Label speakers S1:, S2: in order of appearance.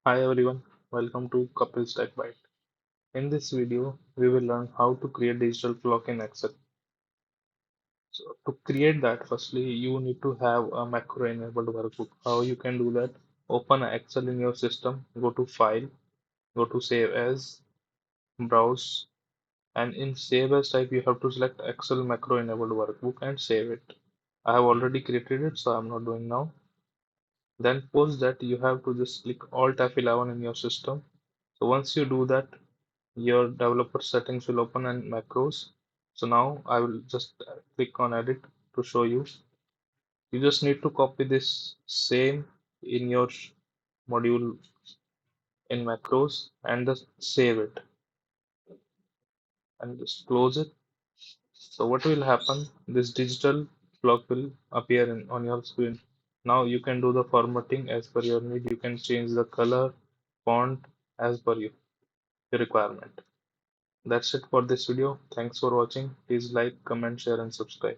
S1: Hi everyone, welcome to Couples Tech Byte. In this video, we will learn how to create digital clock in Excel. So to create that, firstly, you need to have a macro enabled workbook. How you can do that? Open Excel in your system, go to File, go to Save As, Browse, and in Save As type, you have to select Excel macro enabled workbook and save it. I have already created it, so I'm not doing now. Then post that you have to just click Alt F11 in your system. So once you do that, your developer settings will open and macros. So now I will just click on edit to show you. You just need to copy this same in your module in macros and just save it and just close it. So what will happen? This digital clock will appear on your screen. Now you can do the formatting as per your need. You can change the color, font as per your requirement. That's it for this video. Thanks for watching. Please like, comment, share, and subscribe.